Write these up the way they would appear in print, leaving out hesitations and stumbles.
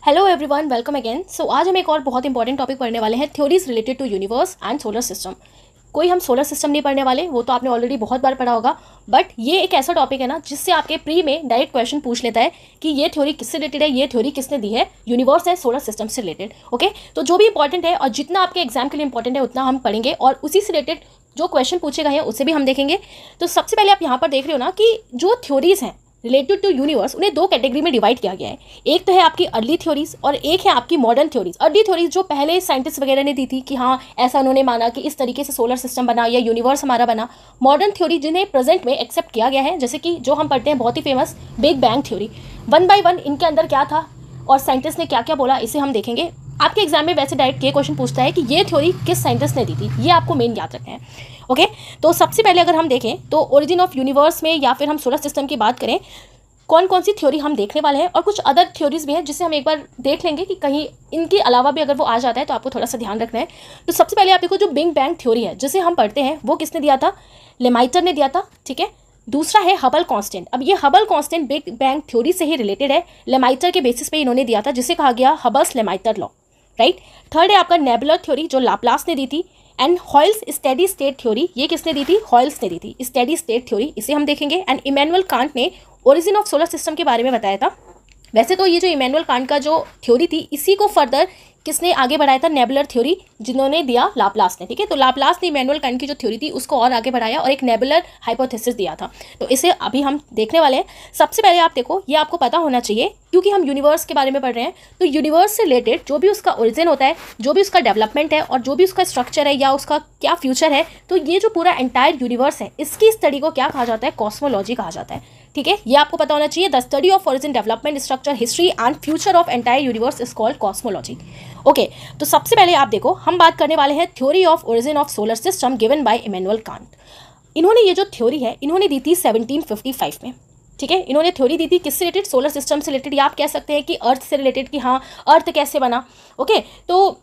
Hello everyone, welcome again. So आज हम एक और बहुत इंपॉर्टेंट टॉपिक पढ़ने वाले हैं, theories related to universe and solar system. कोई हम सोलर सिस्टम नहीं पढ़ने वाले, वो तो आपने ऑलरेडी बहुत बार पढ़ा होगा, बट ये एक ऐसा टॉपिक है ना जिससे आपके प्री में डायरेक्ट क्वेश्चन पूछ लेता है कि ये थ्योरी किससे रिलेटेड है, ये थ्योरी किसने दी है, यूनिवर्स है सोलर सिस्टम से रिलेटेड। ओके, तो जो भी इंपॉर्टेंट है और जितना आपके एग्जाम के लिए इंपॉर्टेंट है उतना हम पढ़ेंगे और उसी से रिलेटेड जो क्वेश्चन पूछे गए हैं उसे भी हम देखेंगे। तो सबसे पहले आप यहाँ पर देख रहे हो ना कि जो थ्योरीज हैं रिलेटेड टू यूनिवर्स, उन्हें दो कैटेगरी में डिवाइड किया गया है। एक तो है आपकी अर्ली थ्योरीज और एक है आपकी मॉडर्न थ्योरीज। अर्ली थ्योरीज जो पहले साइंटिस्ट वगैरह ने दी थी कि हाँ ऐसा उन्होंने माना कि इस तरीके से सोलर सिस्टम बना या यूनिवर्स हमारा बना। मॉडर्न थ्योरी जिन्हें प्रेजेंट में एक्सेप्ट किया गया है, जैसे कि जो हम पढ़ते हैं बहुत ही famous big bang theory. One by one इनके अंदर क्या था और साइंटिस्ट ने क्या क्या बोला, इसे हम देखेंगे। आपके एग्जाम में वैसे डायरेक्ट ये क्वेश्चन पूछता है कि ये थ्योरी किस साइंटिस्ट ने दी थी, ये आपको मेन याद रखना है। ओके, तो सबसे पहले अगर हम देखें तो ओरिजिन ऑफ यूनिवर्स में या फिर हम सोलर सिस्टम की बात करें, कौन कौन सी थ्योरी हम देखने वाले हैं और कुछ अदर थ्योरीज भी हैं जिसे हम एक बार देख लेंगे कि कहीं इनके अलावा भी अगर वो आ जाता है तो आपको थोड़ा सा ध्यान रखना है। तो सबसे पहले आप देखो, जो बिग बैंग थ्योरी है जिसे हम पढ़ते हैं वो किसने दिया था, लेमाइटर ने दिया था। ठीक है, दूसरा है हबल कांस्टेंट। अब ये Hubble constant big bang theory से ही रिलेटेड है, लेमाइटर के बेसिस पे इन्होंने दिया था जिसे कहा गया हबल्स लेमाइटर लॉ। राइट, थर्ड है आपका नेबुलर थ्योरी जो लाप्लास ने दी थी। एंड हॉयल्स स्टेडी स्टेट थ्योरी, ये किसने दी थी, हॉयल्स ने दी थी स्टेडी स्टेट थ्योरी, इसे हम देखेंगे। एंड इमैनुअल कांट ने ओरिजिन ऑफ सोलर सिस्टम के बारे में बताया था। वैसे तो ये जो इमैनुअल कांट का जो थ्योरी थी, इसी को फर्दर किसने आगे बढ़ाया था, नेबुलर थ्योरी, जिन्होंने दिया लाप्लास ने। ठीक है, तो लाप्लास ने इमैनुअल कांट की जो थ्योरी थी उसको और आगे बढ़ाया और एक नेबुलर हाइपोथेसिस दिया था। तो इसे अभी हम देखने वाले हैं। सबसे पहले आप देखो, ये आपको पता होना चाहिए क्योंकि हम यूनिवर्स के बारे में पढ़ रहे हैं, तो यूनिवर्स से रिलेटेड जो भी उसका ओरिजिन होता है, जो भी उसका डेवलपमेंट है और जो भी उसका स्ट्रक्चर है या उसका क्या फ्यूचर है, तो ये जो पूरा एंटायर यूनिवर्स है इसकी स्टडी को क्या कहा जाता है, कॉस्मोलॉजी कहा जाता है। ठीक है, ये आपको पता होना चाहिए। The study of origin, development, structure, history and future of entire universe is called cosmology. Okay, तो सबसे पहले आप देखो, हम बात करने वाले हैं theory of origin of solar system given by Immanuel Kant. इन्होंने ये जो थ्योरी है इन्होंने दी थी 1755 में। ठीक है, इन्होंने थ्योरी दी थी किससे रिलेटेड, सोलर सिस्टम से रिलेटेड, या आप कह सकते हैं कि अर्थ से रिलेटेड, कि हाँ अर्थ कैसे बना। ओके, तो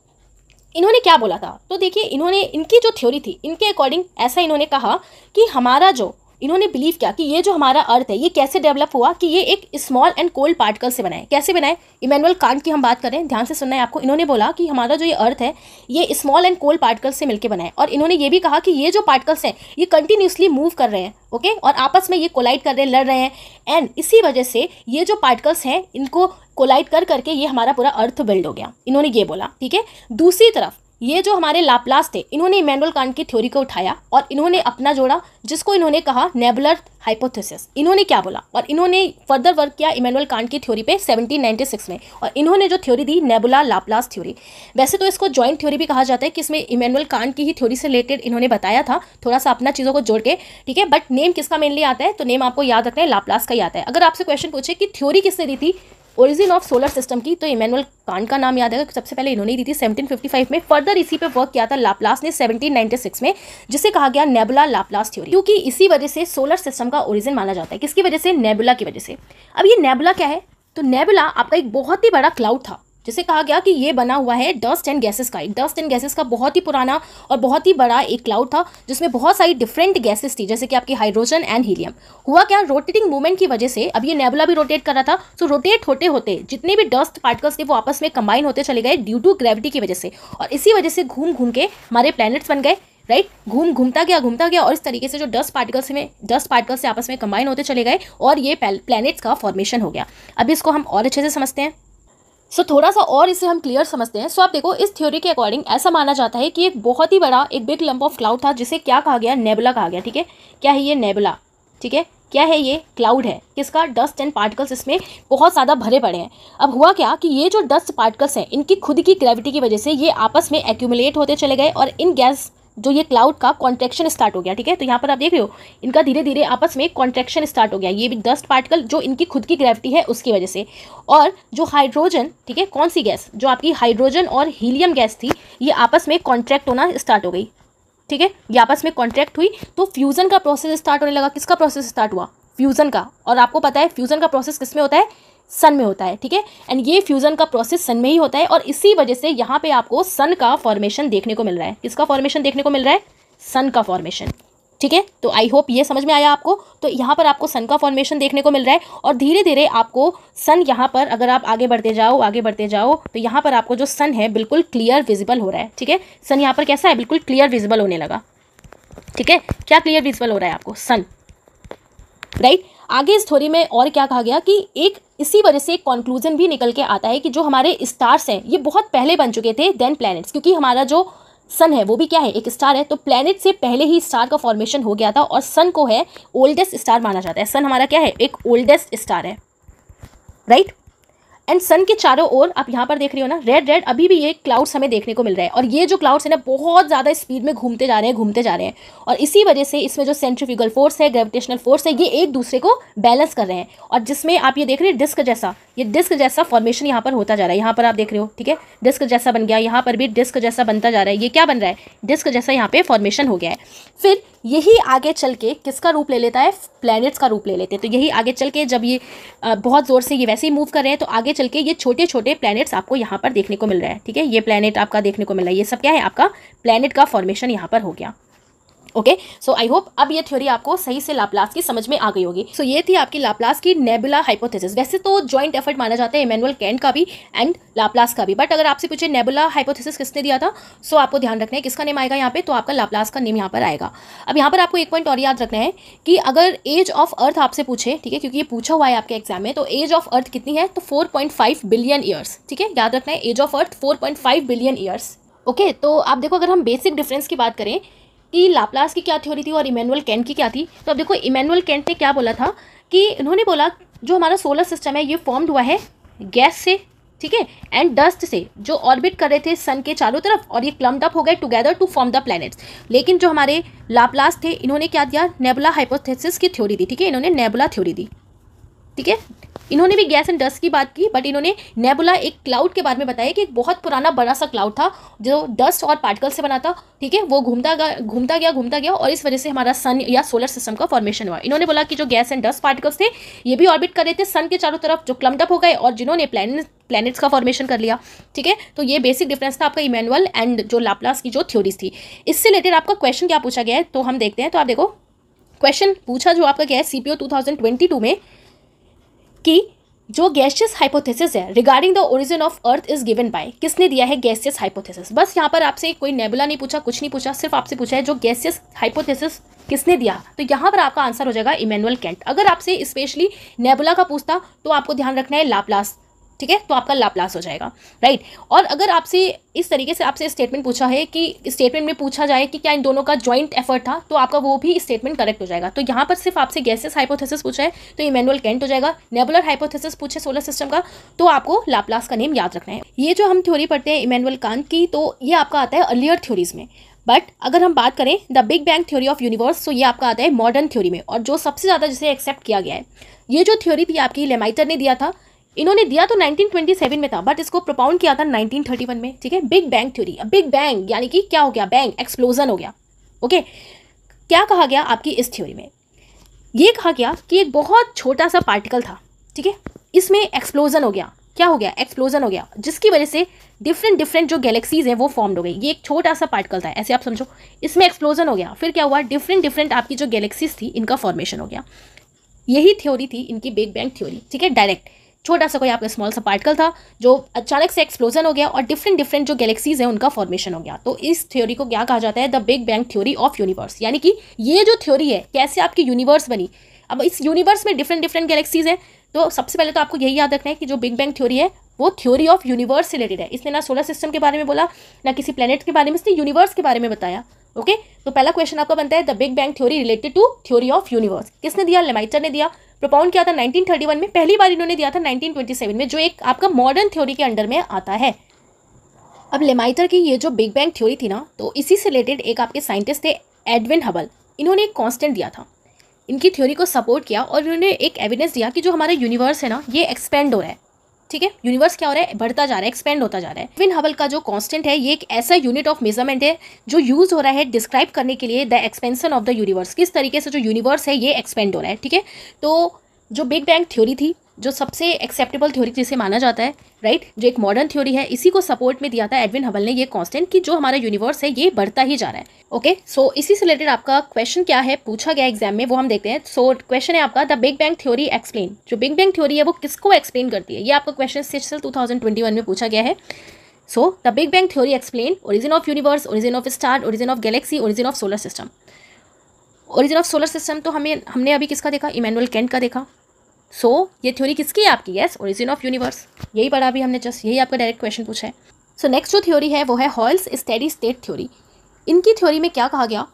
इन्होंने क्या बोला था, तो देखिए इन्होंने, इनकी जो थ्योरी थी इनके अकॉर्डिंग ऐसा इन्होंने कहा कि हमारा जो, इन्होंने बिलीव किया कि ये जो हमारा अर्थ है ये कैसे डेवलप हुआ, कि ये एक स्मॉल एंड कोल्ड पार्टिकल से बना है। कैसे बना है, इमैनुअल कांट की हम बात करें, ध्यान से सुनना है आपको। इन्होंने बोला कि हमारा जो ये अर्थ है ये स्मॉल एंड कोल्ड पार्टिकल से मिलकर बना है, और इन्होंने ये भी कहा कि ये जो पार्टिकल्स हैं ये कंटिन्यूसली मूव कर रहे हैं। ओके, और आपस में ये कोलाइड कर रहे हैं, लड़ रहे हैं, एंड इसी वजह से ये जो पार्टिकल्स हैं इनको कोलाइड कर करके ये हमारा पूरा अर्थ बिल्ड हो गया, इन्होंने ये बोला। ठीक है, दूसरी तरफ ये जो हमारे लाप्लास थे, इन्होंने इमैनुअल कांट की थ्योरी को उठाया और इन्होंने अपना जोड़ा, जिसको इन्होंने कहा नेबुलर हाइपोथेसिस। इन्होंने क्या बोला, और इन्होंने फर्दर वर्क किया इमैनुअल कांट की थ्योरी पे 1796 में, और इन्होंने जो थ्योरी दी नेबुला लाप्लास थ्योरी। वैसे तो इसको जॉइंट थ्योरी भी कहा जाता है कि इसमें इमैनुअल कांट की ही थ्योरी से रिलेटेड इन्होंने बताया था, थोड़ा सा अपना चीज़ों को जोड़ के। ठीक है, बट नेम किसका मेनली आता है, तो नेम आपको याद रखना है, लाप्लास का ही आता है। अगर आपसे क्वेश्चन पूछे कि थ्योरी किसने दी थी ओरिजिन ऑफ सोलर सिस्टम की, तो इमैनुअल कांट का नाम याद आएगा, सबसे पहले इन्होंने दी थी 1755 में। फर्दर इसी पे वर्क किया था लाप्लास ने 1796 में, जिसे कहा गया नेबुला लाप्लास थ्योरी, क्योंकि इसी वजह से सोलर सिस्टम का ओरिजिन माना जाता है। किसकी वजह से, नेबुला की वजह से। अब ये नेबुला क्या है, तो नेबुला आपका एक बहुत ही बड़ा क्लाउड था जिसे कहा गया कि ये बना हुआ है डस्ट एंड गैसेस का, एक डस्ट एंड गैसेस का बहुत ही पुराना और बहुत ही बड़ा एक क्लाउड था जिसमें बहुत सारी डिफरेंट गैसेस थी, जैसे कि आपकी हाइड्रोजन एंड हीलियम। हुआ क्या, रोटेटिंग मूवमेंट की वजह से, अब ये नेबुला भी रोटेट कर रहा था, तो रोटेट होते होते जितने भी डस्ट पार्टिकल्स थे वो आपस में कंबाइन होते चले गए ड्यू टू ग्रेविटी की वजह से, और इसी वजह से घूम घूम के हमारे प्लैनेट्स बन गए। राइट, घूमता गया और इस तरीके से जो डस्ट पार्टिकल्स से आपस में कंबाइन होते चले गए और ये प्लैनेट्स का फॉर्मेशन हो गया। अब इसको हम और अच्छे से समझते हैं, थोड़ा सा और इसे हम क्लियर समझते हैं। आप देखो, इस थ्योरी के अकॉर्डिंग ऐसा माना जाता है कि एक बहुत ही बड़ा एक बिग लंप ऑफ क्लाउड था जिसे क्या कहा गया, नेबुला कहा गया। ठीक है, क्या है ये, नेबुला। ठीक है, क्या है ये, क्लाउड है, किसका, डस्ट एंड पार्टिकल्स इसमें बहुत ज़्यादा भरे पड़े हैं। अब हुआ क्या कि ये जो डस्ट पार्टिकल्स हैं इनकी खुद की ग्रेविटी की वजह से ये आपस में एक्यूमुलेट होते चले गए और इन गैस जो ये क्लाउड का कॉन्ट्रैक्शन स्टार्ट हो गया। ठीक है, तो यहाँ पर आप देख रहे हो इनका धीरे धीरे आपस में कॉन्ट्रैक्शन स्टार्ट हो गया, ये भी डस्ट पार्टिकल जो इनकी खुद की ग्रेविटी है उसकी वजह से। और जो हाइड्रोजन, ठीक है, कौन सी गैस, जो आपकी हाइड्रोजन और हीलियम गैस थी, ये आपस में कॉन्ट्रैक्ट होना स्टार्ट हो गई। ठीक है, ये आपस में कॉन्ट्रैक्ट हुई तो फ्यूजन का प्रोसेस स्टार्ट होने लगा। किसका प्रोसेस स्टार्ट हुआ, फ्यूजन का। और आपको पता है फ्यूजन का प्रोसेस किस में होता है, सन में होता है। ठीक है, एंड ये फ्यूजन का प्रोसेस सन में ही होता है, और इसी वजह से यहाँ पे आपको सन का फॉर्मेशन देखने को मिल रहा है। किसका फॉर्मेशन देखने को मिल रहा है, सन का फॉर्मेशन। ठीक है, तो आई होप ये समझ में आया आपको। तो यहाँ पर आपको सन का फॉर्मेशन देखने को मिल रहा है और धीरे धीरे आपको सन यहाँ पर अगर आप आगे बढ़ते जाओ तो यहाँ पर आपको जो सन है बिल्कुल क्लियर विजिबल हो रहा है। ठीक है, सन यहाँ पर कैसा है, बिल्कुल क्लियर विजिबल होने लगा। ठीक है, क्या क्लियर विजिबल हो रहा है आपको, सन, राइट। आगे इस थ्योरी में और क्या कहा गया कि एक इसी वजह से एक कंक्लूजन भी निकल के आता है कि जो हमारे स्टार्स हैं ये बहुत पहले बन चुके थे देन प्लैनेट्स, क्योंकि हमारा जो सन है वो भी क्या है, एक स्टार है। तो प्लैनेट से पहले ही स्टार का फॉर्मेशन हो गया था और सन को है ओल्डेस्ट स्टार माना जाता है। सन हमारा क्या है, एक ओल्डेस्ट स्टार है, राइट। एंड सन के चारों ओर आप यहाँ पर देख रही हो ना, रेड रेड अभी भी ये क्लाउड्स हमें देखने को मिल रहा है और ये जो क्लाउड्स है ना बहुत ज़्यादा स्पीड में घूमते जा रहे हैं और इसी वजह से इसमें जो सेंट्रीफ्यूगल फोर्स है, ग्रेविटेशनल फोर्स है, ये एक दूसरे को बैलेंस कर रहे हैं और जिसमें आप ये देख रहे हैं डिस्क जैसा, ये डिस्क जैसा फॉर्मेशन यहाँ पर होता जा रहा है। यहाँ पर आप देख रहे हो, ठीक है, डिस्क जैसा बन गया, यहाँ पर भी डिस्क जैसा बनता जा रहा है। ये क्या बन रहा है, डिस्क जैसा यहाँ पे फॉर्मेशन हो गया है। फिर यही आगे चल के किसका रूप ले लेता है, प्लैनेट्स का रूप ले लेते हैं। तो यही आगे चल के जब ये बहुत ज़ोर से ये वैसे ही मूव कर रहे हैं तो आगे चल के ये छोटे छोटे प्लैनेट्स आपको यहाँ पर देखने को मिल रहा है। ठीक है, ये प्लैनेट आपका देखने को मिल रहा है, ये सब क्या है, आपका प्लैनेट का फॉर्मेशन यहाँ पर हो गया। ओके, सो आई होप अब ये थ्योरी आपको सही से लाप्लास की समझ में आ गई होगी। सो ये थी आपकी लाप्लास की नेबुला हाइपोथेसिस। वैसे तो जॉइंट एफर्ट माना जाता है इमैनुअल कैंट का भी एंड लाप्लास का भी, बट अगर आपसे पूछे नेबुला हाइपोथेसिस किसने दिया था, सो आपको ध्यान रखना है किसका नेम आएगा यहाँ पे, तो आपका लाप्लास का नेम यहाँ पर आएगा। अब यहाँ पर आपको एक पॉइंट और याद रखना है कि अगर एज ऑफ अर्थ आपसे पूछे, ठीक है, क्योंकि ये पूछा हुआ है आपके एग्जाम में, तो एज ऑफ अर्थ कितनी है, तो 4.5 बिलियन ईयर्स। ठीक है, याद रखना है age of earth 4.5 billion years. Okay, तो आप देखो अगर हम बेसिक डिफरेंस की बात करें कि लाप्लास की क्या थ्योरी थी और इमैनुअल कैंट की क्या थी, तो अब देखो इमैनुअल कैंट ने क्या बोला था कि उन्होंने बोला जो हमारा सोलर सिस्टम है ये फॉर्म्ड हुआ है गैस से, ठीक है, एंड डस्ट से, जो ऑर्बिट कर रहे थे सन के चारों तरफ और ये क्लम्ड अप हो गए together to form the planets. लेकिन जो हमारे लाप्लास थे इन्होंने क्या दिया, नेबुला हाइपोथेसिस की थ्योरी दी। ठीक है, इन्होंने नेबुला थ्योरी दी। ठीक है, इन्होंने भी गैस एंड डस्ट की बात की, बट इन्होंने नेबुला एक क्लाउड के बारे में बताया कि एक बहुत पुराना बड़ा सा क्लाउड था जो डस्ट और पार्टिकल से बना था। ठीक है, वो घूमता गया और इस वजह से हमारा सन या सोलर सिस्टम का फॉर्मेशन हुआ। इन्होंने बोला कि जो गैस एंड डस्ट पार्टिकल्स थे ये भी ऑर्बिट कर रहे थे सन के चारों तरफ, जो क्लम्ड अप हो गए और जिन्होंने प्लैनेट्स का फॉर्मेशन कर लिया। ठीक है, तो ये बेसिक डिफरेंस था आपका इमैनुअल एंड जो लाप्लास की जो थ्योरीज थी। इससे रिलेटेड आपका क्वेश्चन क्या पूछा गया है तो हम देखते हैं। तो आप देखो क्वेश्चन पूछा जो आपका क्या है CPO 2022 में कि जो गैसियस हाइपोथेसिस है regarding the origin of earth is given by, किसने दिया है गैसियस हाइपोथेसिस। बस यहाँ पर आपसे कोई नेबुला नहीं पूछा, कुछ नहीं पूछा, सिर्फ आपसे पूछा है जो गैसियस हाइपोथेसिस किसने दिया, तो यहाँ पर आपका आंसर हो जाएगा इमैनुअल कैंट। अगर आपसे स्पेशली नेबुला का पूछता तो आपको ध्यान रखना है लाप्लास। ठीक है, तो आपका लाप्लास हो जाएगा, राइट। और अगर आपसे इस तरीके से आपसे स्टेटमेंट पूछा है कि स्टेटमेंट में पूछा जाए कि क्या इन दोनों का जॉइंट एफर्ट था, तो आपका वो भी स्टेटमेंट करेक्ट हो जाएगा। तो यहाँ पर सिर्फ आपसे गैसेस हाइपोथेसिस पूछा है तो इमैनुअल कैंट हो जाएगा। नेबुलर हाइपोथेसिस पूछे सोलर सिस्टम का तो आपको लाप्लास का नेम याद रखना है। ये जो हम थ्योरी पढ़ते हैं इमैनुअल कांट की, तो ये आपका आता है अर्लियर थ्योरीज में। बट अगर हम बात करें the big bang theory of universe, तो ये आपका आता है मॉडर्न थ्योरी में, और जो सबसे ज़्यादा जिसे एक्सेप्ट किया गया है। ये जो थ्योरी थी आपकी लेमाइटर ने दिया था, इन्होंने दिया तो 1927 में था, बट इसको प्रोपाउंड किया था 1931 में। ठीक है, big bang theory. Big bang यानी कि क्या हो गया, बैंग एक्सप्लोजन हो गया। ओके, क्या कहा गया आपकी इस थ्योरी में, ये कहा गया कि एक बहुत छोटा सा पार्टिकल था, ठीक है, इसमें एक्सप्लोजन हो गया। क्या हो गया, एक्सप्लोजन हो गया, जिसकी वजह से डिफरेंट जो गैलेक्सीज हैं वो फॉर्म्ड हो गई। ये एक छोटा सा पार्टिकल था, ऐसे आप समझो, इसमें एक्सप्लोजन हो गया, फिर क्या हुआ, डिफरेंट आपकी जो गैलेक्सीज थी इनका फॉर्मेशन हो गया। यही थ्योरी थी इनकी बिग बैंग थ्योरी। ठीक है, डायरेक्ट छोटा सा कोई आपका स्मॉल सा पार्टिकल था जो अचानक से एक्सप्लोजन हो गया और डिफरेंट जो गैलेक्सीज हैं उनका फॉर्मेशन हो गया। तो इस थ्योरी को क्या कहा जाता है, the big bang theory of universe. यानी कि ये जो थ्योरी है कैसे आपकी यूनिवर्स बनी। अब इस यूनिवर्स में डिफरेंट गैलेक्सीज हैं, तो सबसे पहले तो आपको यही याद रखना है कि जो बिग बैंग थ्योरी है वो थ्योरी ऑफ यूनिवर्स से रिलेटेड है। इसने ना सोलर सिस्टम के बारे में बोला, ना किसी प्लेनेट के बारे में, इसने यूनिवर्स के बारे में बताया। ओके, तो पहला क्वेश्चन आपका बनता है the big bang theory related to theory of universe. किसने दिया, लेमाइटर ने दिया। प्रोपाउंड किया था 1931 में, पहली बार इन्होंने दिया था 1927 में, जो एक आपका मॉडर्न थ्योरी के अंडर में आता है। अब लेमाइटर की ये जो बिग बैंग थ्योरी थी ना, तो इसी से रिलेटेड एक आपके साइंटिस्ट थे एडविन हबल। इन्होंने एक कांस्टेंट दिया था, इनकी थ्योरी को सपोर्ट किया और इन्होंने एक एविडेंस दिया कि जो हमारा यूनिवर्स है ना ये एक्सपेंड हो रहा है। ठीक है, यूनिवर्स क्या हो रहा है, बढ़ता जा रहा है, एक्सपेंड होता जा रहा है। एडविन हबल का जो कांस्टेंट है ये एक ऐसा यूनिट ऑफ मेजरमेंट है जो यूज हो रहा है डिस्क्राइब करने के लिए the expansion of the universe, किस तरीके से जो यूनिवर्स है ये एक्सपेंड हो रहा है। ठीक है, तो जो बिग बैंग थ्योरी थी जो सबसे एक्सेप्टेबल थ्योरी जिसे माना जाता है, राइट, जो एक मॉडर्न थ्योरी है, इसी को सपोर्ट में दिया था एडविन हबल ने, ये कांस्टेंट कि जो हमारा यूनिवर्स है ये बढ़ता ही जा रहा है। ओके, सो इसी से रिलेटेड आपका क्वेश्चन क्या है पूछा गया एग्जाम में, वो हम देखते हैं। सो क्वेश्चन है आपका, the big bang theory explain. जो बिग बैंग थ्योरी है वो किसको एक्सप्लेन करती है, ये आपका क्वेश्चन सिर्फ 2021 में पूछा गया है। So the big bang theory explain origin of universe, origin of star, origin of Galaxy, origin of solar system. Origin of solar system तो हमने अभी किसका देखा, इमैनुअल कैंट का देखा। सो ये थ्योरी किसकी है आपकी, यस, ओरिजिन ऑफ यूनिवर्स, यही पढ़ा अभी हमने, जस्ट यही आपका डायरेक्ट क्वेश्चन पूछा है। सो नेक्स्ट जो थ्योरी है वो है हॉयल्स स्टेडी स्टेट थ्योरी। इनकी थ्योरी में क्या कहा गया,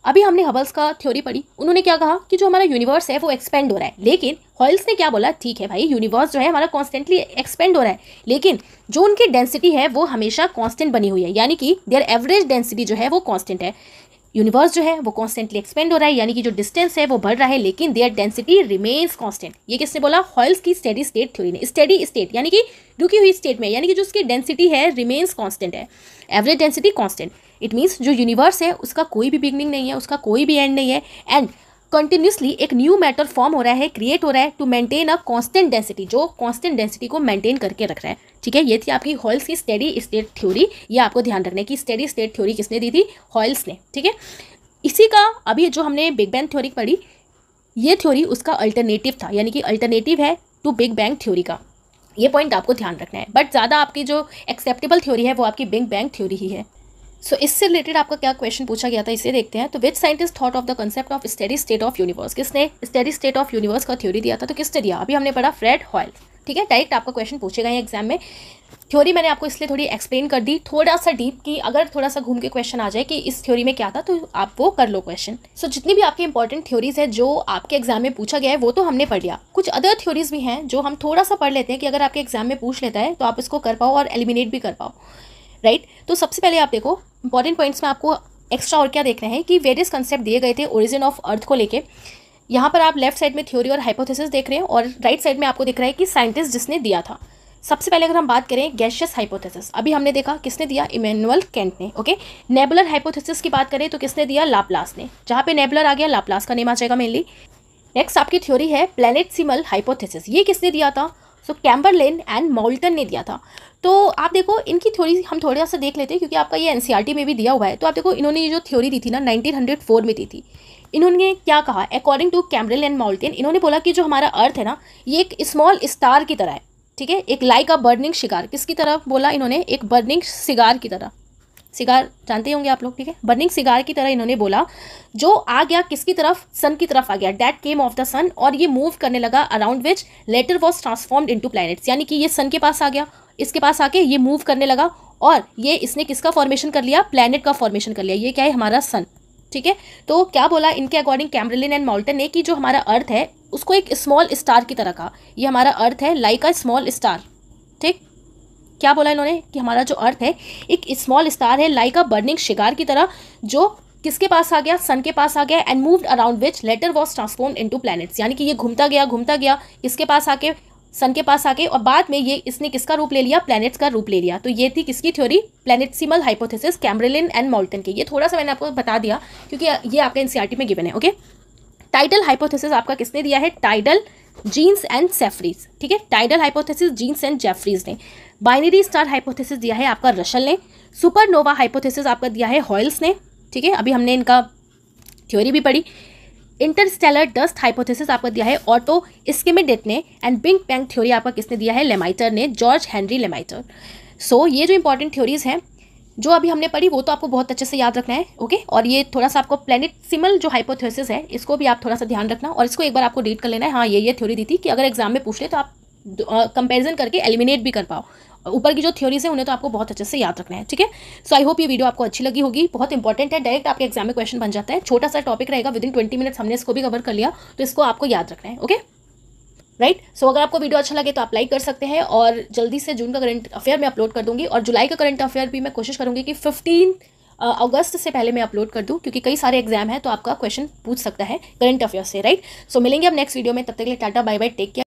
अभी हमने हबल्स का थ्योरी पढ़ी, उन्होंने क्या कहा कि जो हमारा यूनिवर्स है वो एक्सपेंड हो रहा है, लेकिन हॉयल्स ने क्या बोला, ठीक है भाई यूनिवर्स जो है हमारा कॉन्स्टेंटली एक्सपेंड हो रहा है, लेकिन जो उनकी डेंसिटी है वो हमेशा कांस्टेंट बनी हुई है, यानी कि देयर एवरेज डेंसिटी जो है वो कांस्टेंट है। यूनिवर्स जो है वो कॉन्स्टेंटली एक्सपेंड हो रहा है, यानी कि जो डिस्टेंस है वो बढ़ रहा है, लेकिन देयर डेंसिटी रिमेन्स कांस्टेंट। ये किसने बोला, हॉयल्स की स्टेडी स्टेट थ्योरी ने। स्टेडी स्टेट यानी कि रुकी हुई स्टेट में, यानी कि जो उसकी डेंसिटी है रिमेन्स कांस्टेंट है, average density constant. It means जो यूनिवर्स है उसका कोई भी बिगनिंग नहीं है, उसका कोई भी एंड नहीं है, एंड कंटिन्यूसली एक न्यू मैटर फॉर्म हो रहा है, क्रिएट हो रहा है to maintain a constant density, जो कांस्टेंट डेंसिटी को मेंटेन करके रख रहा है। ठीक है, ये थी आपकी हॉयल्स की स्टेडी स्टेट थ्योरी। ये आपको ध्यान रखने की, स्टेडी स्टेट थ्योरी किसने दी थी, हॉयल्स ने। ठीक है, इसी का अभी जो हमने बिग बैंग थ्योरी पढ़ी, ये थ्योरी उसका अल्टरनेटिव था, यानी कि अल्टरनेटिव है टू बिग बैंग थ्योरी का। ये पॉइंट आपको ध्यान रखना है, बट ज़्यादा आपकी जो एक्सेप्टेबल थ्योरी है वो आपकी बिग बैंग थ्योरी ही है। सो इससे रिलेटेड आपका क्या क्वेश्चन पूछा गया था, इसे देखते हैं। तो which scientist thought of the concept of steady state of universe, किसने स्टेडी स्टेट ऑफ यूनिवर्स का थ्योरी दिया था, तो किसने दिया, अभी हमने पढ़ा फ्रेड हॉयल्स। ठीक है, डायरेक्ट आपका क्वेश्चन पूछेगा ये एग्जाम में। थ्योरी मैंने आपको इसलिए थोड़ी एक्सप्लेन कर दी, थोड़ा सा डीप, कि अगर थोड़ा सा घूम के क्वेश्चन आ जाए कि इस थ्योरी में क्या था तो आप वो कर लो क्वेश्चन। सो जितनी भी आपकी इंपॉर्टेंट थ्योरीज है जो आपके एग्जाम में पूछा गया है वो तो हमने पढ़ लिया। कुछ अदर थ्योरीज भी हैं जो हम थोड़ा सा पढ़ लेते हैं कि अगर आपके एग्जाम में पूछ लेता है तो आप इसको कर पाओ और एलिमिनेट भी कर पाओ, राइट। तो सबसे पहले आप देखो इंपॉर्टेंट पॉइंट्स में आपको एक्स्ट्रा और क्या देख रहे हैं कि वेरियस कंसेप्ट दिए गए थे ओरिजिन ऑफ अर्थ को लेके। यहाँ पर आप लेफ्ट साइड में थ्योरी और हाइपोथेसिस देख रहे हैं, और राइट साइड में आपको दिख रहा है कि साइंटिस्ट जिसने दिया था। सबसे पहले अगर हम बात करें गैसियस हाइपोथेसिस, अभी हमने देखा किसने दिया, इमैनुअल कैंट ने। ओके, नेबुलर हाइपोथेसिस की बात करें तो किसने दिया, लाप्लास ने। जहाँ पे नेबुलर आ गया लाप्लास का नेम आ जाएगा मेनली। नेक्स्ट आपकी थ्योरी है प्लैनेटेसिमल हाइपोथेसिस, ये किसने दिया था, सो कैम्बरलेन एंड मोल्टन ने दिया था। तो आप देखो इनकी थ्योरी हम थोड़ा सा देख लेते हैं, क्योंकि आपका ये एनसीईआरटी में भी दिया हुआ है। तो आप देखो इन्होंने ये जो थ्योरी दी थी ना 1904 में दी थी। इन्होंने क्या कहा, अकॉर्डिंग टू कैम्बरलेन एंड मोल्टन, इन्होंने बोला कि जो हमारा अर्थ है ना ये एक स्मॉल स्टार की तरह है। ठीक है, एक लाइक अ बर्निंग सिगार, किसकी तरह बोला इन्होंने, एक बर्निंग सिगार की तरह। सिगार जानते होंगे आप लोग, ठीक है, बर्निंग सिगार की तरह इन्होंने बोला, जो आ गया किसकी तरफ, सन की तरफ आ गया, that came off the sun, और ये मूव करने लगा around which later was transformed into planets, यानी कि ये सन के पास आ गया, इसके पास आके ये मूव करने लगा, और ये इसने किसका फॉर्मेशन कर लिया, प्लैनेट का फॉर्मेशन कर लिया। ये क्या है, हमारा सन। ठीक है, तो क्या बोला इनके अकॉर्डिंग कैम्बरलेन एंड मोल्टन ने कि जो हमारा अर्थ है उसको एक स्मॉल स्टार की तरह कहा, ये हमारा अर्थ है लाइक अ स्मॉल स्टार। ठीक, क्या बोला इन्होंने कि हमारा जो अर्थ है एक स्मॉल स्टार है लाइक अ बर्निंग शिगार की तरह, जो किसके पास आ गया, सन के पास आ गया, and moved around which later was transformed into planets, यानी कि ये घूमता गया किसके पास आके, सन के पास आके, और बाद में ये इसने किसका रूप ले लिया, प्लैनेट्स का रूप ले लिया। तो ये थी किसकी थ्योरी, प्लैनेटेसिमल हाइपोथेसिस कैम्बरलेन एंड मोल्टन की। ये थोड़ा सा मैंने आपको बता दिया क्योंकि ये आपके एनसीईआरटी में गिवन है। ओके, टाइडल हाइपोथेसिस आपका किसने दिया है, टाइडल, जीन्स एंड जेफरीज। ठीक है, tidal hypothesis Jeans and Jeffreys ने। बाइनरी स्टार हाइपोथेसिस दिया है आपका रशल ने। सुपरनोवा हाइपोथेसिस आपका दिया है हॉयल्स ने। ठीक है, अभी हमने इनका थ्योरी भी पढ़ी। इंटरस्टेलर डस्ट हाइपोथेसिस आपका दिया है ऑटो स्किमिडेट ने। एंड बिग बैंग थ्योरी आपका किसने दिया है, लेमाइटर ने, जॉर्ज हेनरी लेमाइटर। सो ये जो इंपॉर्टेंट थ्योरीज हैं जो अभी हमने पढ़ी वो तो आपको बहुत अच्छे से याद रखना है। ओके, और ये थोड़ा सा आपको प्लैनेटेसिमल जो हाइपोथेसिस है इसको भी आप थोड़ा सा ध्यान रखना, और इसको एक बार आपको रीड कर लेना है। हाँ, ये थ्योरी दी थी कि अगर एग्जाम में पूछ ले तो आप कंपैरिजन करके एलिमिनेट भी कर पाओ। ऊपर की जो थ्योरीज है उन्हें तो आपको बहुत अच्छे से याद रखना है। ठीक है, सो आई होप ये वीडियो आपको अच्छी लगी होगी। बहुत इंपॉर्टेंट है, डायरेक्ट आपके एग्जाम में क्वेश्चन बन जाता है। छोटा सा टॉपिक रहेगा, विदिन 20 मिनट्स हमने इसको भी कवर कर लिया, तो इसको आपको याद रखना है। Okay, right. सो अगर आपको वीडियो अच्छा लगे तो आप लाइक कर सकते हैं, और जल्दी से जून का करंट अफेयर मैं अपलोड कर दूंगी, और जुलाई का करंट अफेयर भी मैं कोशिश करूंगी कि 15 अगस्त से पहले मैं अपलोड कर दूं, क्योंकि कई सारे एग्जाम है तो आपका क्वेश्चन पूछ सकता है करंट अफेयर से, राइट। सो मिलेंगे अब नेक्स्ट वीडियो में, तब तक के लिए tata bye bye, take care.